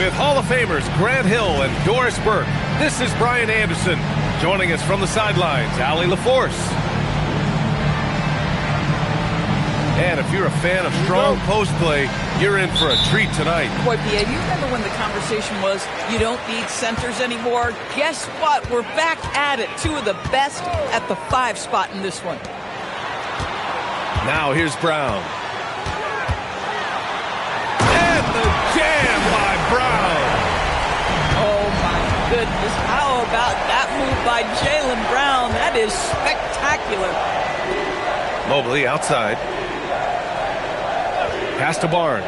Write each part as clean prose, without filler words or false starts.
With Hall of Famers Grant Hill and Doris Burke, this is Brian Anderson. Joining us from the sidelines, Allie LaForce. And if you're a fan of strong post play, you're in for a treat tonight. Boy, B.A., you remember when the conversation was, you don't need centers anymore? Guess what? We're back at it. Two of the best at the 5 spot in this one. Now here's Brown. And the jam by Brown. Oh, my goodness. How about that move by Jaylen Brown? That is spectacular. Mobley outside. Pass to Barnes.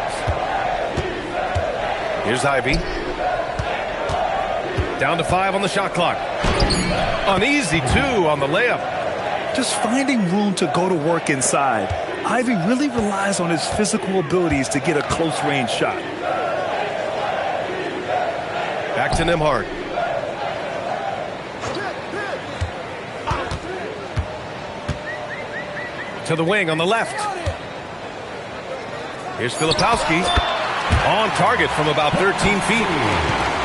Here's Ivy. Down to 5 on the shot clock. Uneasy 2 on the layup. Just finding room to go to work inside. Ivy really relies on his physical abilities to get a close-range shot. Back to Nembhard. To the wing on the left. Here's Filipowski. On target from about 13 feet.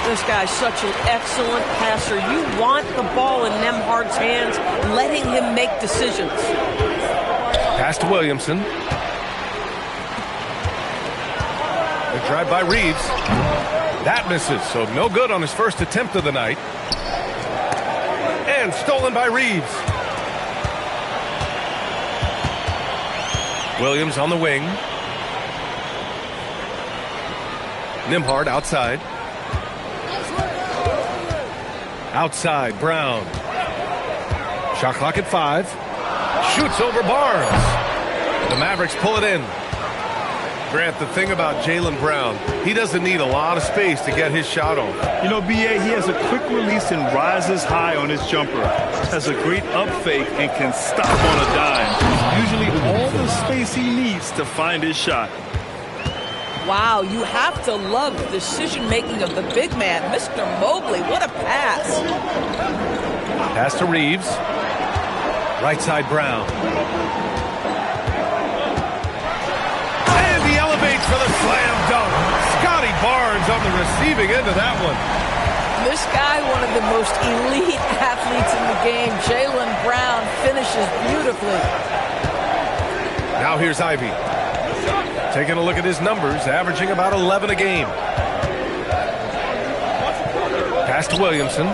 This guy's such an excellent passer. You want the ball in Nembhard's hands, letting him make decisions. Pass to Williamson. The drive by Reeves. That misses, so no good on his first attempt of the night. And stolen by Reeves. Williams on the wing. Nembhard outside. Outside, Brown. Shot clock at 5. Shoots over Barnes. The Mavericks pull it in. Grant, the thing about Jaylen Brown, he doesn't need a lot of space to get his shot off. You know, B.A., he has a quick release and rises high on his jumper. Has a great up fake and can stop on a dime. Usually all the space he needs to find his shot. Wow, you have to love the decision-making of the big man, Mr. Mobley. What a pass. Pass to Reeves. Right side, Brown. And he elevates for the slam dunk. Scotty Barnes on the receiving end of that one. This guy, one of the most elite athletes in the game, Jaylen Brown, finishes beautifully. Now here's Ivy. Taking a look at his numbers, averaging about 11 a game. Pass to Williamson.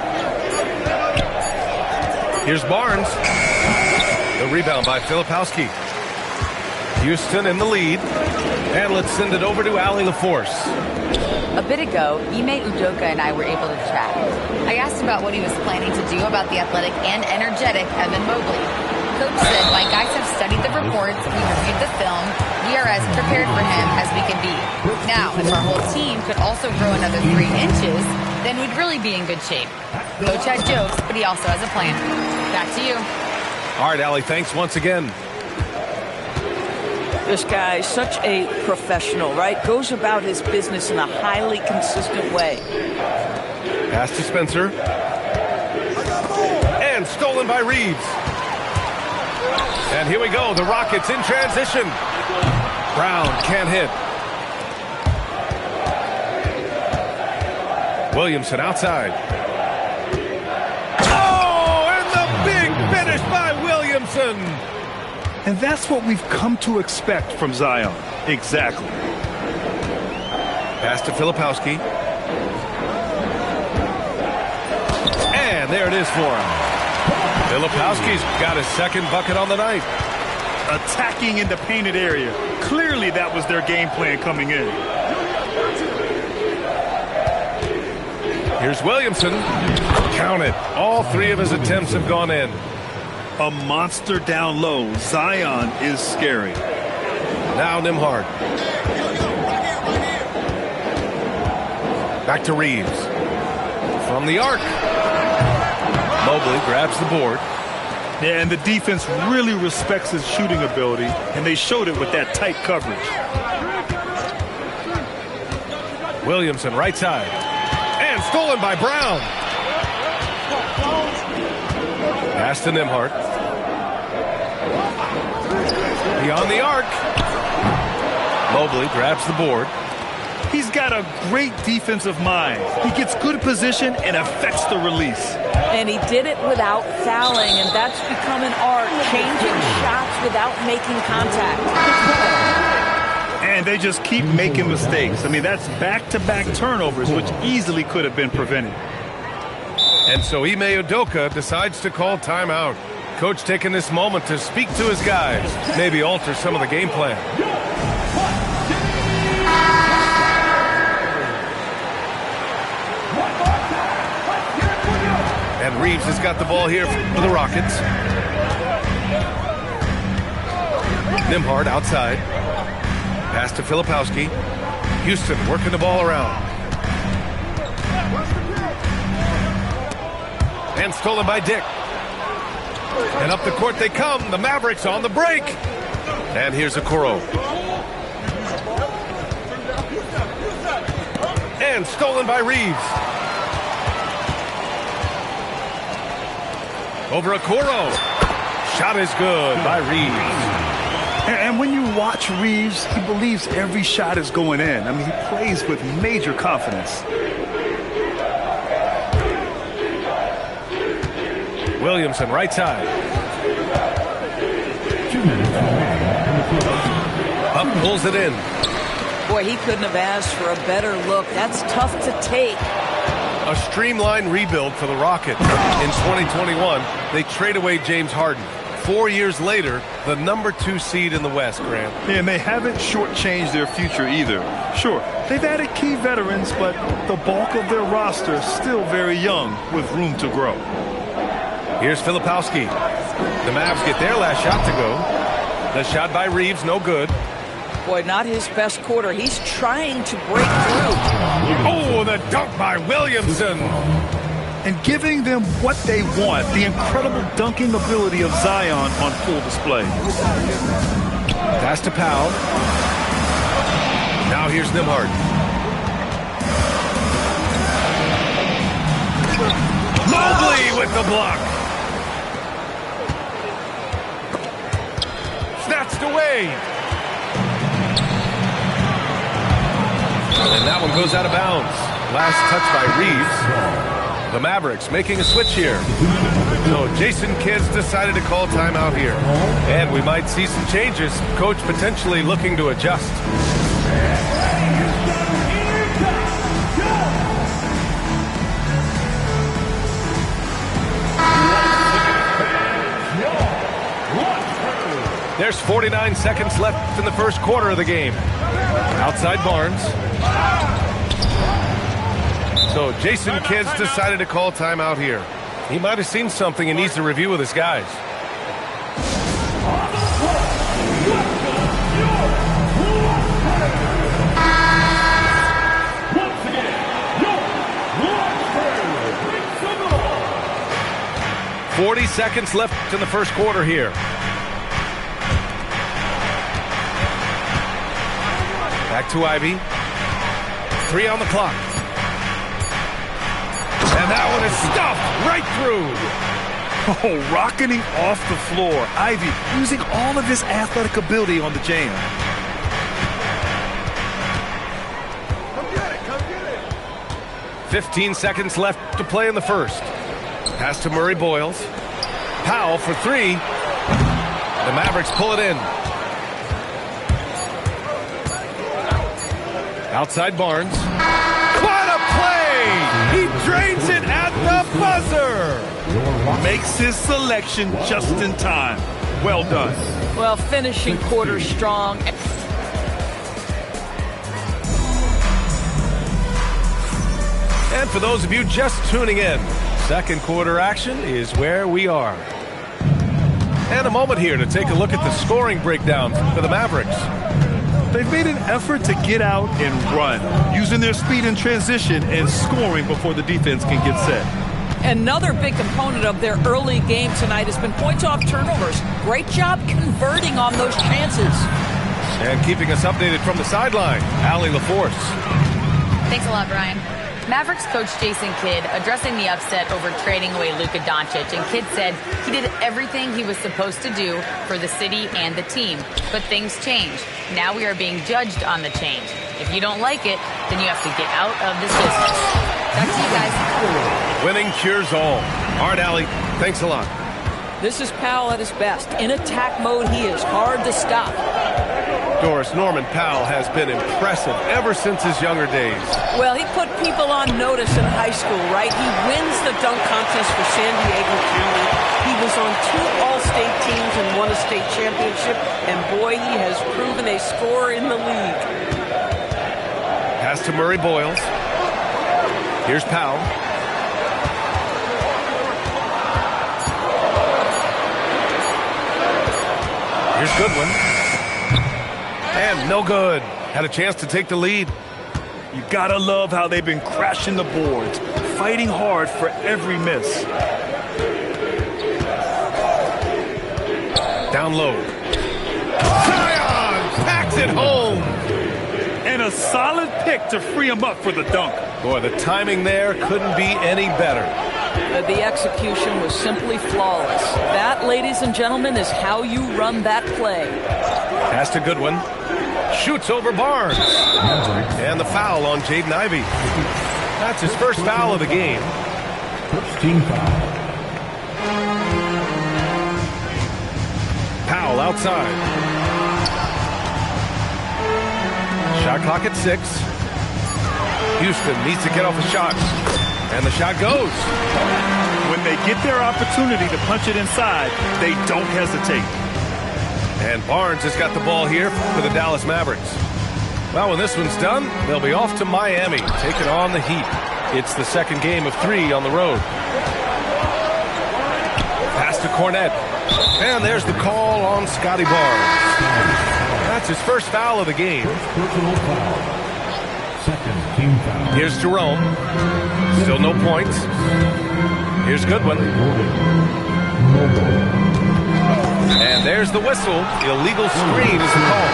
Here's Barnes. The rebound by Filipowski. Houston in the lead. And let's send it over to Allie LaForce. A bit ago, Ime Udoka and I were able to chat. I asked about what he was planning to do about the athletic and energetic Evan Mobley. Coach said, my guys have studied the reports, we reviewed the film, we are as prepared for him as we can be. Now, if our whole team could also grow another 3 inches, then we'd really be in good shape. Coach had jokes, but he also has a plan. Back to you. All right, Allie, thanks once again. This guy is such a professional, right? Goes about his business in a highly consistent way. Pass to Spencer. And stolen by Reeves. And here we go, the Rockets in transition. Brown can't hit. Williamson outside. Oh, and the big finish by Williamson. And that's what we've come to expect from Zion. Exactly. Pass to Filipowski. And there it is for him. Filipowski's got his second bucket on the night. Attacking in the painted area. Clearly that was their game plan coming in. Here's Williamson. Count it. All 3 of his attempts have gone in. A monster down low. Zion is scary. Now Nembhard. Back to Reeves. From the arc. Mobley grabs the board. Yeah, and the defense really respects his shooting ability, and they showed it with that tight coverage. Williamson, right side. And stolen by Brown. Pass to Nembhard. Beyond the arc. Mobley grabs the board. He's got a great defensive mind. He gets good position and affects the release. And he did it without fouling, and that's become an art, changing shots without making contact. And they just keep making mistakes. I mean, that's back-to-back turnovers, which easily could have been prevented. And so Ime Udoka decides to call timeout. Coach taking this moment to speak to his guys, maybe alter some of the game plan. And Reeves has got the ball here for the Rockets. Nembhard outside. Pass to Filipowski. Houston working the ball around. And stolen by Dick. And up the court they come. The Mavericks on the break. And here's Okoro. And stolen by Reeves. Over Okoro. Shot is good by Reeves. And when you watch Reeves, he believes every shot is going in. I mean, he plays with major confidence. Williamson, right side. Up, pulls it in. Boy, he couldn't have asked for a better look. That's tough to take. A streamlined rebuild for the Rockets. In 2021, they trade away James Harden. 4 years later, the #2 seed in the West, Grant. Yeah, and they haven't shortchanged their future either. Sure, they've added key veterans, but the bulk of their roster is still very young with room to grow. Here's Filipowski. The Mavs get their last shot to go. The shot by Reeves, no good. Boy, not his best quarter. He's trying to break through. Oh, the dunk by Williamson. And giving them what they want, the incredible dunking ability of Zion on full display. Pass to Powell. Now here's Nembhard. Mobley with the block. Snatched away. And that one goes out of bounds. Last touch by Reeves. The Mavericks making a switch here. So Jason Kidd's decided to call timeout here. And we might see some changes. Coach potentially looking to adjust. There's 49 seconds left in the first quarter of the game. Outside Barnes. So Jason Kidd's decided to call timeout here. He might have seen something and needs to review with his guys. "40 seconds left in the first quarter here. Back to Ivy. 3 on the clock. And that one is stuffed right through. Oh, rocketing off the floor. Ivy using all of his athletic ability on the jam. Come get it, come get it. 15 seconds left to play in the first. Pass to Murray Boyles. Powell for 3. The Mavericks pull it in. Outside Barnes. What a play! He drains it at the buzzer! Makes his selection just in time. Well done. Well, finishing quarter strong. And for those of you just tuning in, second quarter action is where we are. And a moment here to take a look at the scoring breakdown for the Mavericks. They've made an effort to get out and run, using their speed in transition and scoring before the defense can get set. Another big component of their early game tonight has been points off turnovers. Great job converting on those chances. And keeping us updated from the sideline, Allie LaForce. Thanks a lot, Brian. Mavericks coach Jason Kidd addressing the upset over trading away Luka Doncic, and Kidd said he did everything he was supposed to do for the city and the team. But things changed. Now we are being judged on the change. If you don't like it, then you have to get out of this business. Back to you guys. Winning cures all. All right, Allie, thanks a lot. This is Powell at his best. In attack mode, he is hard to stop. Doris, Norman Powell has been impressive ever since his younger days. Well, he put people on notice in high school, right? He wins the dunk contest for San Diego County. He was on 2 All-State teams and won a state championship. And boy, he has proven a scorer in the league. Pass to Murray Boyles. Here's Powell. Here's Goodwin. And no good. Had a chance to take the lead. You gotta love how they've been crashing the boards, fighting hard for every miss. Down low. Zion packs it home. And a solid pick to free him up for the dunk. Boy, the timing there couldn't be any better. The execution was simply flawless. That, ladies and gentlemen, is how you run that play. Pass to Goodwin. Shoots over Barnes. And the foul on Jaden Ivey. That's his first foul of the game. First team foul. Powell outside. Shot clock at 6. Houston needs to get off a shot. And the shot goes. When they get their opportunity to punch it inside, they don't hesitate. And Barnes has got the ball here for the Dallas Mavericks. Well, when this one's done, they'll be off to Miami, taking on the Heat. It's the second game of 3 on the road. Pass to Cornette. And there's the call on Scotty Barnes. That's his first foul of the game. Personal foul. Second team foul. Here's Jerome. Still no points. Here's Goodwin. And there's the whistle. Illegal screen is the call.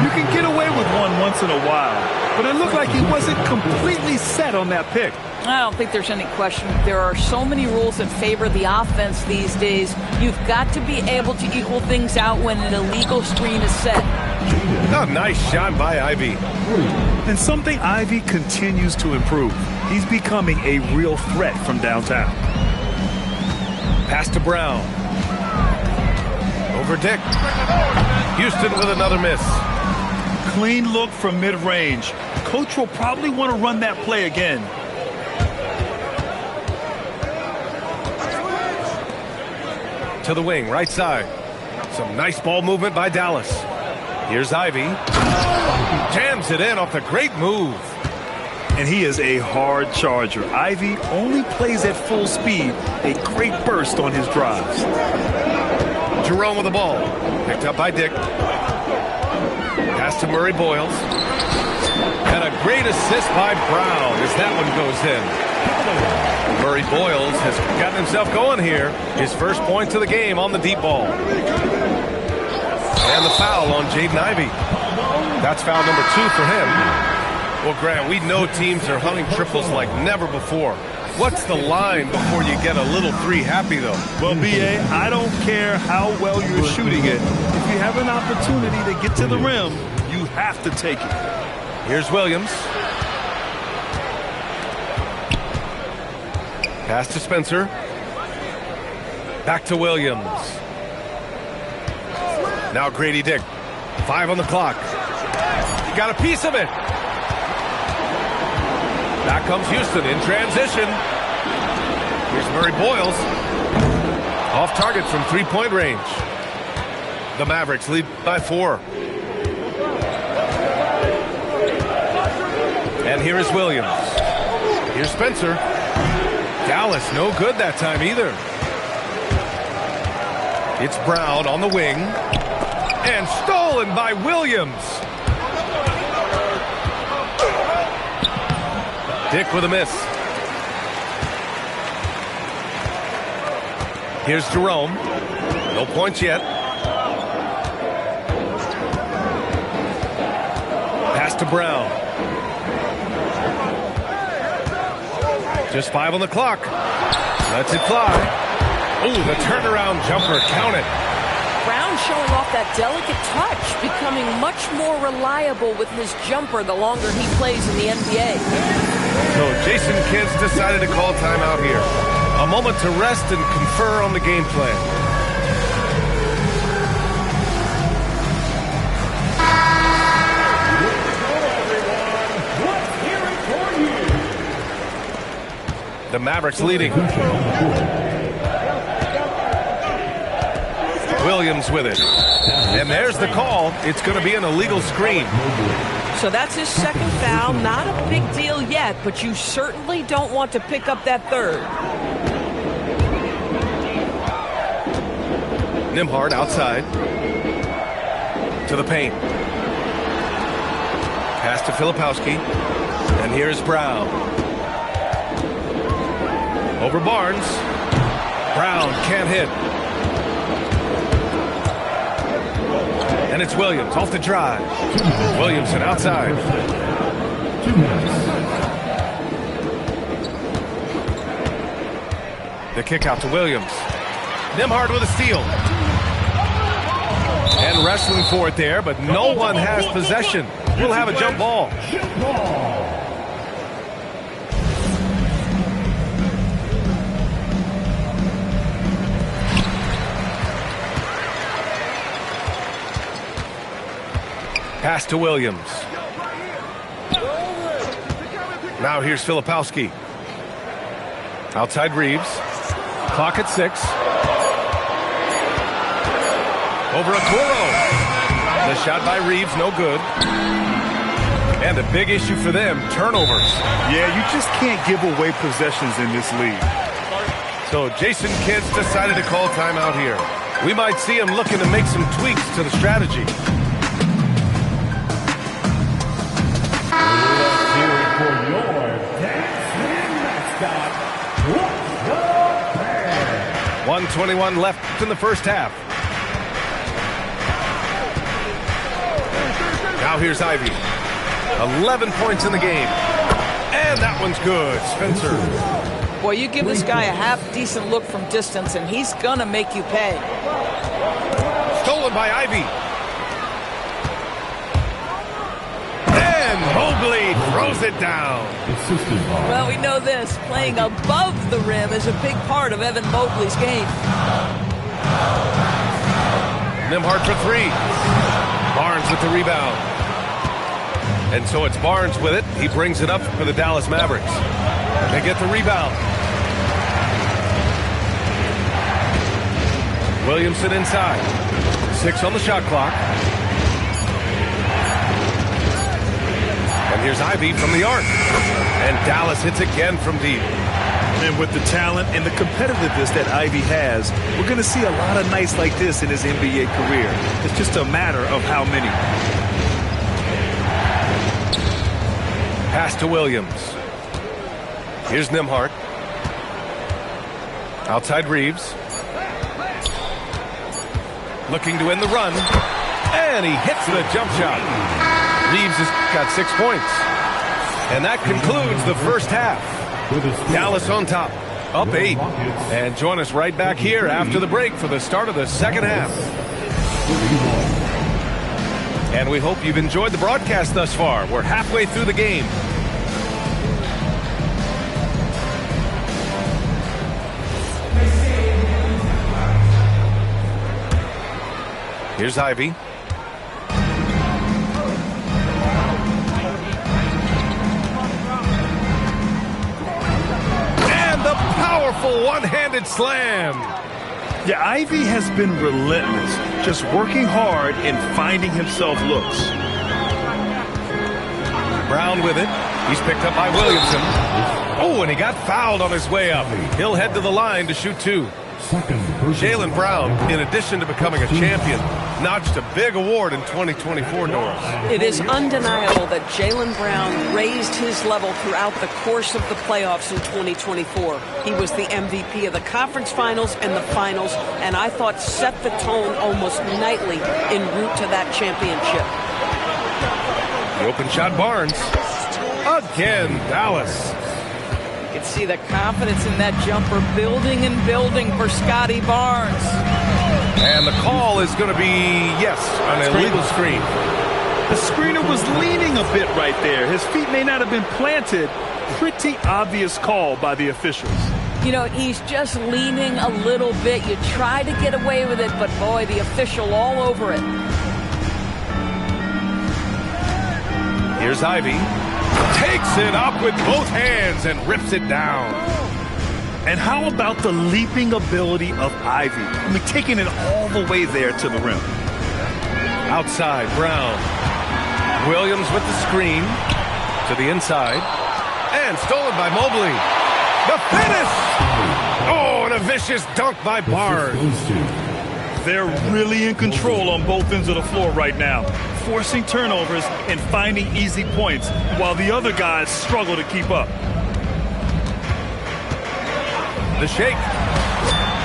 You can get away with one once in a while, but it looked like he wasn't completely set on that pick. I don't think there's any question. There are so many rules that favor the offense these days. You've got to be able to equal things out when an illegal screen is set. Oh, nice shot by Ivy. And something Ivy continues to improve. He's becoming a real threat from downtown. Pass to Brown. Over Dick. Houston with another miss. Clean look from mid-range. Coach will probably want to run that play again. To the wing, right side. Some nice ball movement by Dallas. Here's Ivy. Jams it in off the great move. And he is a hard charger. Ivy only plays at full speed. A great burst on his drives. Jerome with the ball. Picked up by Dick. Pass to Murray Boyles. And a great assist by Brown as that one goes in. Murray Boyles has gotten himself going here. His first points of the game on the deep ball. And the foul on Jaden Ivey. That's foul number 2 for him. Well, Grant, we know teams are hunting triples like never before. What's the line before you get a little 3 happy, though? Well, B.A., I don't care how well you're shooting it. If you have an opportunity to get to the rim, you have to take it. Here's Williams. Pass to Spencer. Back to Williams. Now Grady Dick. 5 on the clock. He got a piece of it. Back comes Houston in transition. Here's Murray Boyles. Off target from 3-point range. The Mavericks lead by 4. And here is Williams. Here's Spencer. Dallas, no good that time either. It's Brown on the wing. And stolen by Williams. Dick with a miss. Here's Jerome. No points yet. Pass to Brown. Just 5 on the clock. Lets it fly. Ooh, the turnaround jumper. Count it. Brown showing off that delicate touch, becoming becoming much more reliable with his jumper the longer he plays in the NBA. So Jason Kidd decided to call timeout here. A moment to rest and confer on the game plan. The Mavericks leading. Williams with it. And there's the call. It's going to be an illegal screen. So that's his second foul. Not a big deal yet, but you certainly don't want to pick up that third. Nembhard outside. To the paint. Pass to Filipowski. And here's Brown. Over Barnes. Brown can't hit. And it's Williams off the drive. Williamson outside. 2 minutes. The kick out to Williams. Nembhard with a steal. And wrestling for it there, but no one has possession. We'll have a jump ball. Pass to Williams. Now here's Filipowski. Outside Reeves. Clock at 6. Over Okoro. The shot by Reeves, no good. And a big issue for them, turnovers. Yeah, you just can't give away possessions in this league. So Jason Kidd decided to call timeout here. We might see him looking to make some tweaks to the strategy. For your dancing mascot, the Bear. 1:21 left in the first half. Now here's Ivey. 11 points in the game. And that one's good. Spencer. Boy, you give this guy a half-decent look from distance, and he's going to make you pay. Stolen by Ivey. And Mobley throws it down. Assisted by Well, we know this. Playing above the rim is a big part of Evan Mobley's game. Nembhard for 3. Barnes with the rebound. And so it's Barnes with it. He brings it up for the Dallas Mavericks. They get the rebound. Williamson inside. 6 on the shot clock. And here's Ivey from the arc. And Dallas hits again from deep. And with the talent and the competitiveness that Ivey has, we're going to see a lot of nights like this in his NBA career. It's just a matter of how many. Pass to Williams. Here's Nembhard. Outside Reeves. Looking to end the run. And he hits the jump shot. Reeves has got 6 points. And that concludes the first half. Dallas on top, up 8. And join us right back here after the break for the start of the second half. And we hope you've enjoyed the broadcast thus far. We're halfway through the game. Here's Ivey. And the powerful one-handed slam. Yeah, Ivey has been relentless, just working hard and finding himself looks. Brown with it. He's picked up by Williamson. Oh, and he got fouled on his way up. He'll head to the line to shoot 2. Jaylen Brown, in addition to becoming a champion, notched a big award in 2024, Doris. It is undeniable that Jaylen Brown raised his level throughout the course of the playoffs in 2024. He was the MVP of the conference finals and the finals, and I thought set the tone almost nightly en route to that championship. The open shot, Barnes. Again, Dallas. You can see the confidence in that jumper building and building for Scotty Barnes. And the call is going to be, yes, an illegal screen. The screener was leaning a bit right there. His feet may not have been planted. Pretty obvious call by the officials. You know, he's just leaning a little bit. You try to get away with it, but boy, the official all over it. Here's Ivy. Takes it up with both hands and rips it down. And how about the leaping ability of Ivy? I mean, taking it all the way there to the rim. Outside, Brown. Williams with the screen to the inside. And stolen by Mobley. The finish! Oh, and a vicious dunk by Barnes. They're really in control on both ends of the floor right now, forcing turnovers and finding easy points while the other guys struggle to keep up. The shake.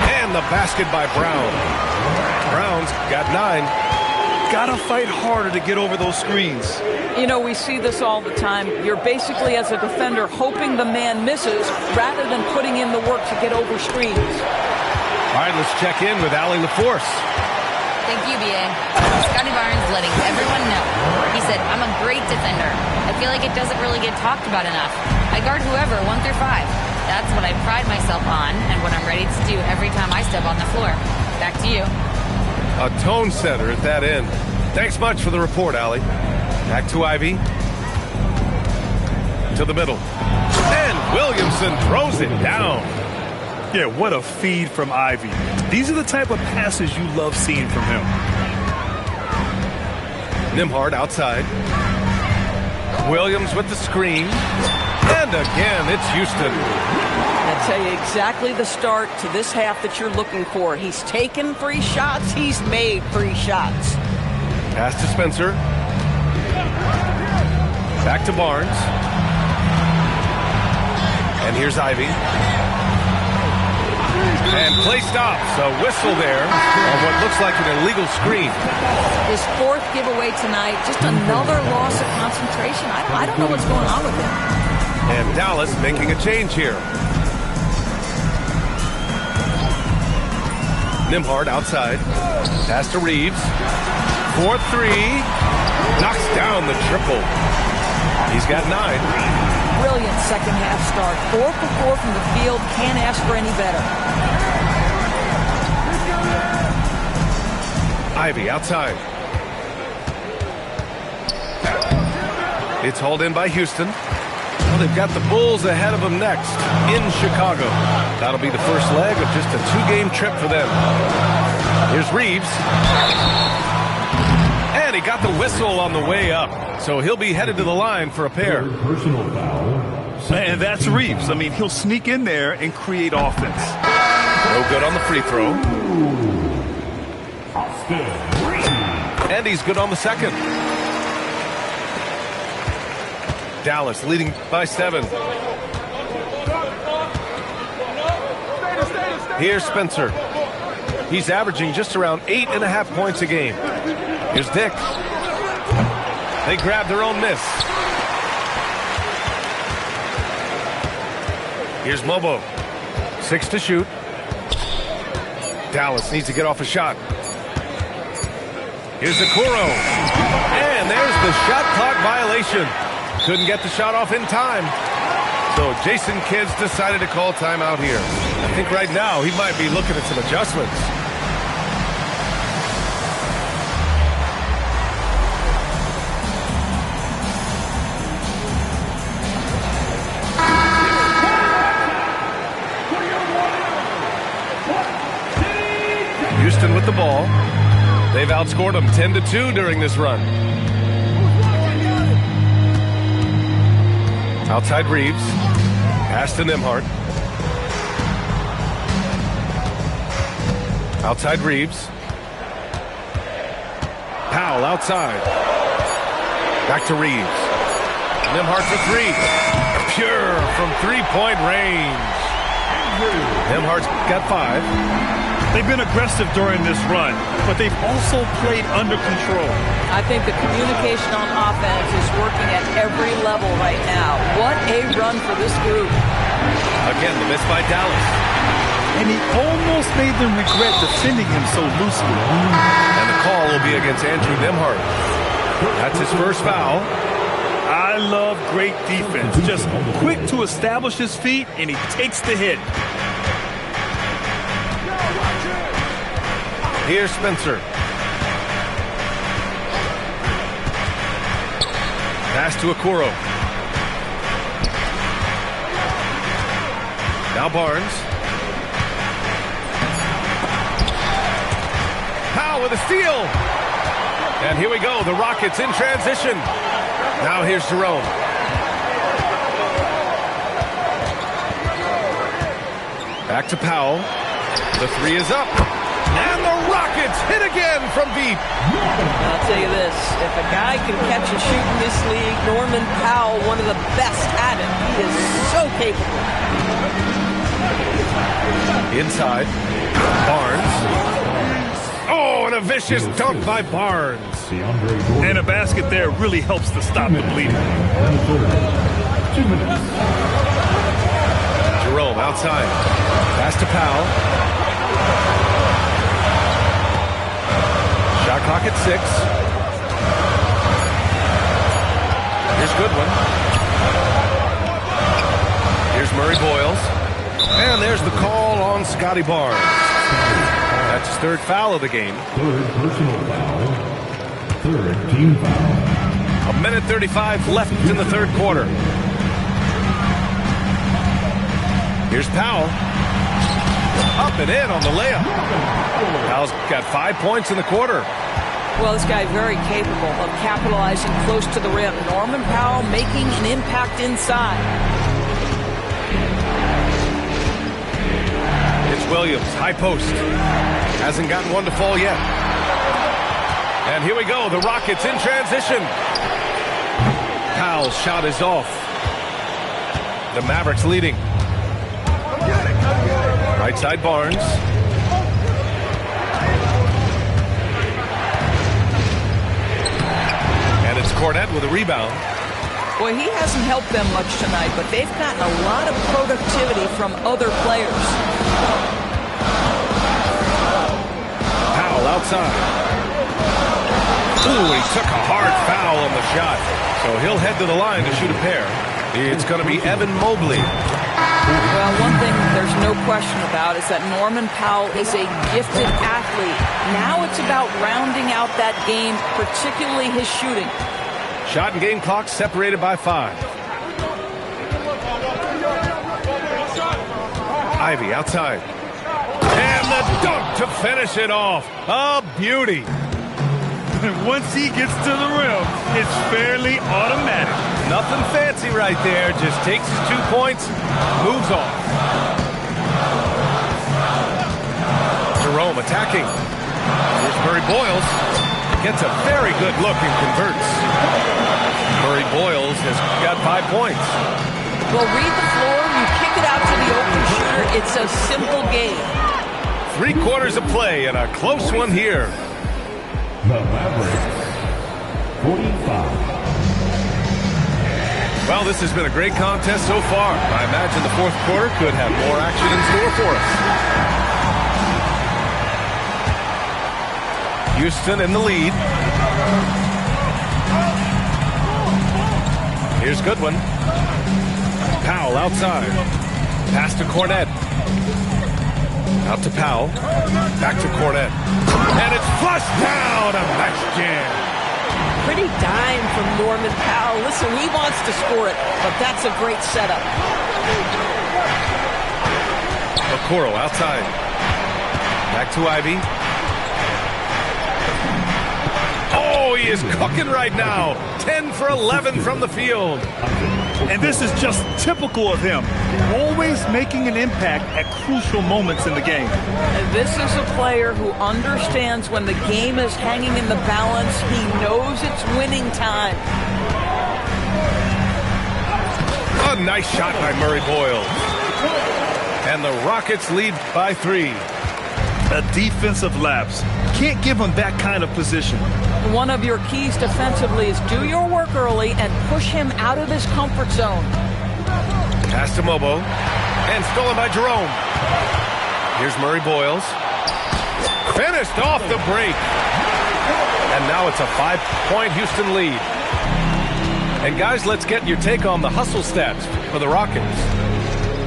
And the basket by Brown. Brown's got 9. Gotta fight harder to get over those screens. You know, we see this all the time. You're basically, as a defender, hoping the man misses rather than putting in the work to get over screens. All right, let's check in with Allie LaForce. Thank you, B.A. Scotty Barnes letting everyone know. He said, I'm a great defender. I feel like it doesn't really get talked about enough. I guard whoever, 1 through 5. That's what I pride myself on and what I'm ready to do every time I step on the floor. Back to you. A tone setter at that end. Thanks much for the report, Allie. Back to Ivy. To the middle. And Williamson throws it down. Yeah, what a feed from Ivy. These are the type of passes you love seeing from him. Nembhard outside. Williams with the screen. And again, it's Houston. I tell you exactly the start to this half that you're looking for. He's taken 3 shots. He's made 3 shots. Pass to Spencer. Back to Barnes. And here's Ivy. And play stops. A whistle there on what looks like an illegal screen. His 4th giveaway tonight. Just another loss of concentration. I don't know what's going on with him. And Dallas making a change here. Nembhard outside. Pass to Reeves. 4-3. Knocks down the triple. He's got 9. Brilliant second half start. 4 for 4 from the field. Can't ask for any better. Ivy outside. It's hauled in by Houston. Well, they've got the Bulls ahead of them next in Chicago. That'll be the first leg of just a 2-game trip for them. Here's Reeves. And he got the whistle on the way up. So he'll be headed to the line for a pair. Personal foul. And that's Reeves. I mean, he'll sneak in there and create offense. No good on the free throw. And he's good on the second. Dallas leading by 7. Here's Spencer. He's averaging just around 8.5 points a game. Here's Dick. They grab their own miss. Here's Mobo. 6 to shoot. Dallas needs to get off a shot. Here's Okoro. And there's the shot clock violation. Couldn't get the shot off in time. So Jason Kidd's decided to call timeout here. I think right now he might be looking at some adjustments. Houston with the ball. They've outscored them 10-2 during this run. Outside Reeves. Pass to Nembhard. Outside Reeves. Powell outside. Back to Reeves. Nembhard for 3. Pure from 3-point range. Nembhard's got 5. They've been aggressive during this run, but they've also played under control. I think the communication on offense is working at every level right now. What a run for this group. Again, the miss by Dallas. and he almost made them regret defending him so loosely. And the call will be against Andrew Nembhard. That's his first foul. I love great defense. Just quick to establish his feet, and he takes the hit. Here's Spencer. Pass to Okoro. Now Barnes. Powell with a steal. And here we go. The Rockets in transition. Now here's Jerome. Back to Powell. The three is up. And the Rockets hit again from deep. I'll tell you this, if a guy can catch and shoot in this league, Norman Powell, one of the best at it. He is so capable. Inside. Barnes. Oh, and a vicious dunk by Barnes. And a basket there really helps to stop the bleeding. Jerome outside. Pass to Powell. Shot clock at 6. Here's Goodwin. Here's Murray Boyles. And there's the call on Scotty Barnes. That's his third foul of the game. Third personal foul. Third team foul. 1:35 left in the third quarter. Here's Powell. Up and in on the layup. Powell's got 5 points in the quarter. Well, this guy very capable of capitalizing close to the rim. Norman Powell making an impact inside. It's Williams, high post. Hasn't gotten one to fall yet. And here we go, the Rockets in transition. Powell's shot is off. The Mavericks leading. Right side Barnes. And it's Cornette with a rebound. Well, he hasn't helped them much tonight, but they've gotten a lot of productivity from other players. Powell outside. Ooh, he took a hard foul on the shot. So he'll head to the line to shoot a pair. It's going to be Evan Mobley. Well, one thing there's no question about is that Norman Powell is a gifted athlete. Now it's about rounding out that game, particularly his shooting. Shot and game clock separated by 5. Ivy outside. And the dunk to finish it off. A beauty. Once he gets to the rim, it's fairly automatic. Nothing fancy right there. Just takes his 2 points, moves on. Jerome attacking. Here's Murray Boyles. Gets a very good look and converts. Murray Boyles has got 5 points. Well, read the floor. You kick it out to the open shooter. It's a simple game. 3 quarters of play and a close one here. The Mavericks, 45. Well, this has been a great contest so far. I imagine the fourth quarter could have more action in store for us. Houston in the lead. Here's Goodwin. Powell outside. Pass to Cornette. Out to Powell. Back to Cornette. And it's flushed down. A nice jam. Pretty dime from Norman Powell. Listen, he wants to score it, but that's a great setup. Okoro outside. Back to Ivy. Oh, he is cooking right now. 10 for 11 from the field. And this is just typical of him. Always making an impact at crucial moments in the game. And this is a player who understands when the game is hanging in the balance. He knows it's winning time. A nice shot by Murray Boyles. And the Rockets lead by 3. A defensive lapse. Can't give him that kind of position. One of your keys defensively is do your work early and push him out of his comfort zone. Pass to Mobo. And stolen by Jerome. Here's Murray Boyles. Finished off the break. And now it's a 5-point Houston lead. And guys, let's get your take on the hustle stats for the Rockets.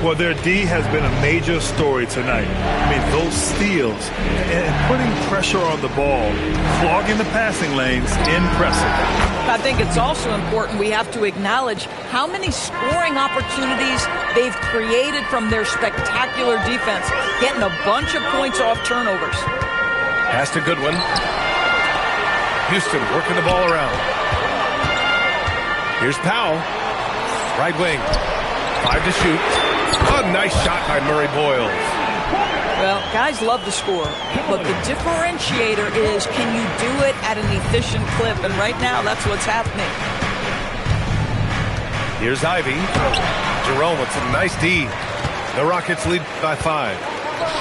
Well, their D has been a major story tonight. I mean, those steals and putting pressure on the ball, clogging the passing lanes, impressive. I think it's also important we have to acknowledge how many scoring opportunities they've created from their spectacular defense, getting a bunch of points off turnovers. Pass to Goodwin. Houston working the ball around. Here's Powell. Right wing. 5 to shoot. A nice shot by Murray Boyles. Well, guys love to score, but the differentiator is, can you do it at an efficient clip? And right now, that's what's happening. Here's Ivey. Jerome with some nice D. The Rockets lead by 5.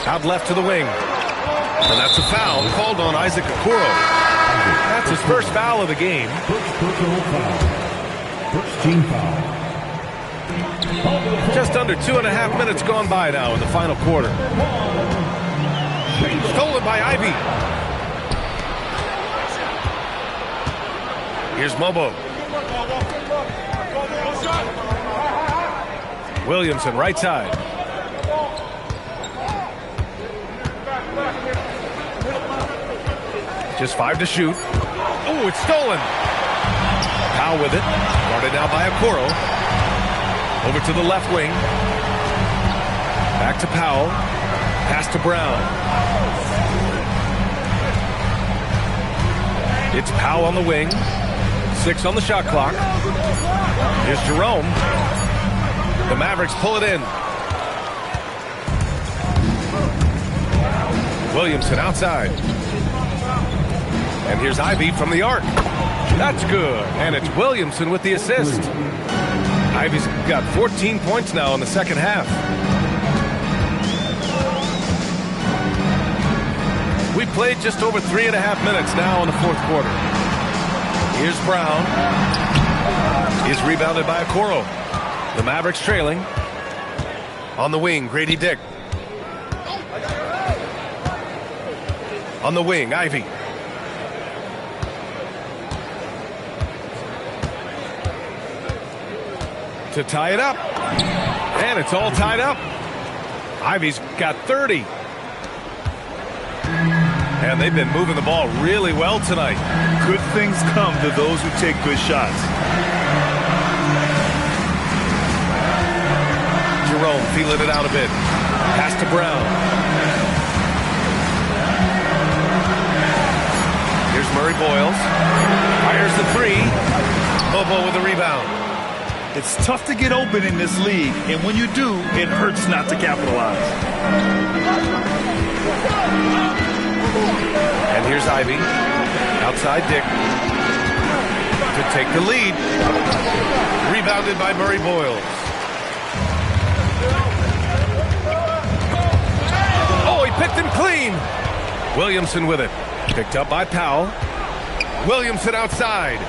Out left to the wing. And that's a foul called on Isaac Okoro. That's his first foul of the game. First team foul. Just under 2.5 minutes gone by now in the final quarter. Stolen by Ivey. Here's Mobo. Williamson, right side. Just 5 to shoot. Oh, it's stolen. Powell with it. Guarded now by Okoro. Over to the left wing. Back to Powell. Pass to Brown. It's Powell on the wing. 6 on the shot clock. Here's Jerome. The Mavericks pull it in. Williamson outside. And here's Ivey from the arc. That's good. And it's Williamson with the assist. Ivey's got 14 points now in the second half. We played just over 3.5 minutes now in the fourth quarter. Here's Brown. He's rebounded by Okoro. The Mavericks trailing. On the wing, Grady Dick. On the wing, Ivey. To tie it up. And it's all tied up. Ivey's got 30. And they've been moving the ball really well tonight. Good things come to those who take good shots. Jerome feeling it out a bit. Pass to Brown. Here's Murray Boyles. Fires the 3. Bobo with the rebound. It's tough to get open in this league, and when you do, it hurts not to capitalize. And here's Ivey. Outside Dick. To take the lead. Rebounded by Murray Boyles. Oh, he picked him clean. Williamson with it. Picked up by Powell. Williamson outside.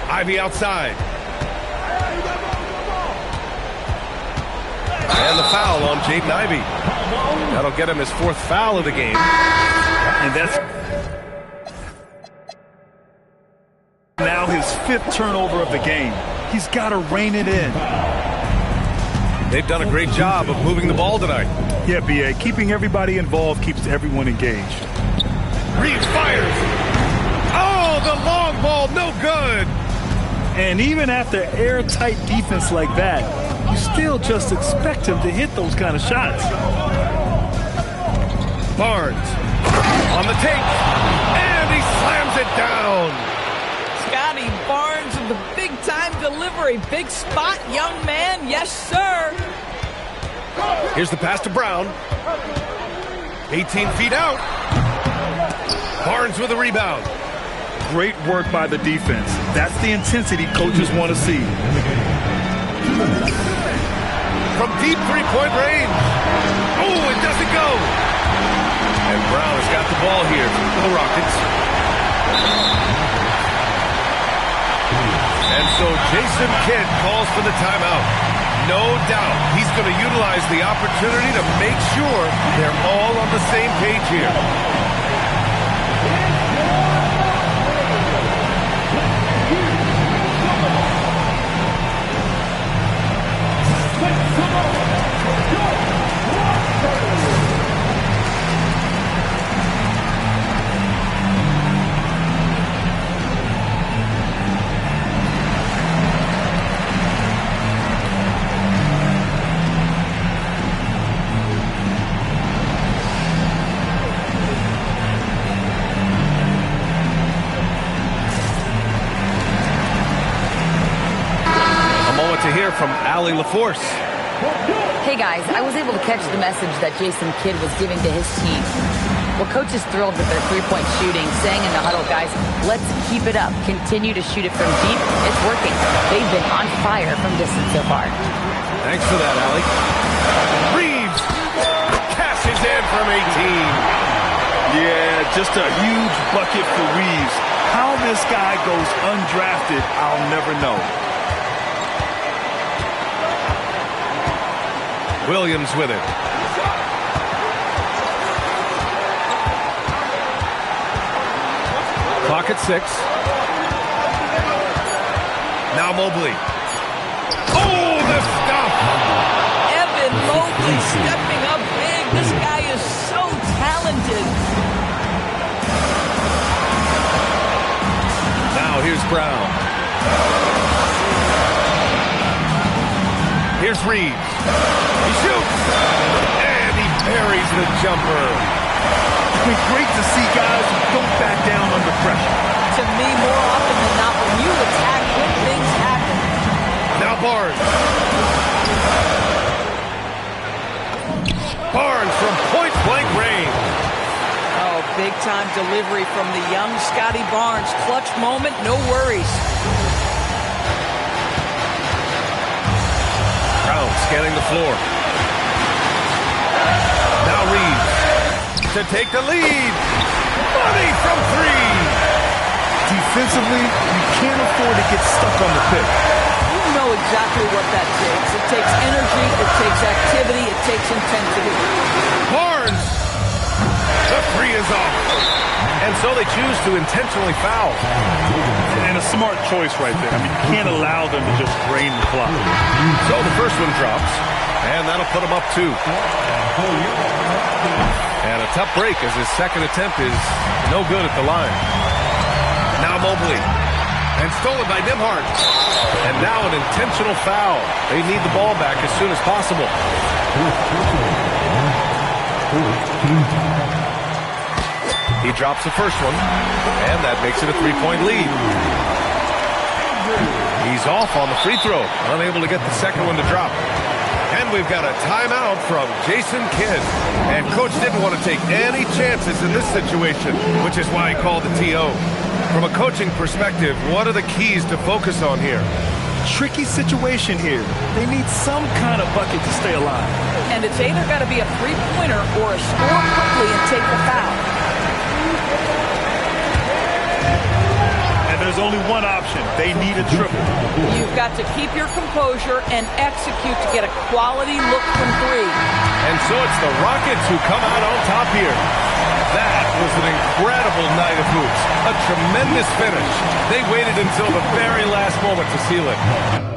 Ivey outside. And the foul on Jaden Ivey. That'll get him his 4th foul of the game. And that's now his 5th turnover of the game. He's got to rein it in. They've done a great job of moving the ball tonight. Yeah, B.A., keeping everybody involved keeps everyone engaged. Reeves fires. Oh, the long ball, no good. And even after airtight defense like that, you still just expect him to hit those kind of shots. Barnes on the tape, and he slams it down. Scotty Barnes with the big-time delivery. Big spot, young man. Yes, sir. Here's the pass to Brown. 18 feet out. Barnes with a rebound. Great work by the defense. That's the intensity coaches want to see. From deep three-point range. Oh, it doesn't go. And Brown has got the ball here for the Rockets. And so Jason Kidd calls for the timeout. No doubt he's going to utilize the opportunity to make sure they're all on the same page here. To hear from Allie LaForce. Hey guys, I was able to catch the message that Jason Kidd was giving to his team. Well, coach is thrilled with their three-point shooting, saying in the huddle, guys, let's keep it up. Continue to shoot it from deep. It's working. They've been on fire from distance so far. Thanks for that, Allie. Reeves cashes in from 18. Yeah, just a huge bucket for Reeves. How this guy goes undrafted, I'll never know. Williams with it. Clock at 6. Now Mobley. Oh, the stop! Evan Mobley stepping up big. This guy is so talented. Now here's Brown. Here's Reeves. He shoots! And he buries the jumper. It's been great to see guys who don't back down under pressure. To me, more often than not, when you attack, good things happen. Now Barnes. Barnes from point-blank range. Oh, big-time delivery from the young Scotty Barnes. Clutch moment, no worries. Brown scanning the floor. Now Reeves to take the lead. Money from 3. Defensively, you can't afford to get stuck on the pick. You know exactly what that takes. It takes energy, it takes activity, it takes intensity. Barnes! The 3 is off. And so they choose to intentionally foul. And a smart choice right there. I mean, you can't allow them to just drain the clock. So the first one drops, and that'll put him up 2. And a tough break as his second attempt is no good at the line. Now Mobley. And stolen by Nembhard. And now an intentional foul. They need the ball back as soon as possible. He drops the first one, and that makes it a 3-point lead. He's off on the free throw, unable to get the second one to drop. And we've got a timeout from Jason Kidd. And coach didn't want to take any chances in this situation, which is why he called the TO. From a coaching perspective, what are the keys to focus on here? Tricky situation here. They need some kind of bucket to stay alive. And it's either got to be a three-pointer or a score quickly and take the foul. And there's only one option. They need a triple. You've got to keep your composure and execute to get a quality look from 3. And so it's the Rockets who come out on top here. That was an incredible night of hoops. A tremendous finish. They waited until the very last moment to seal it.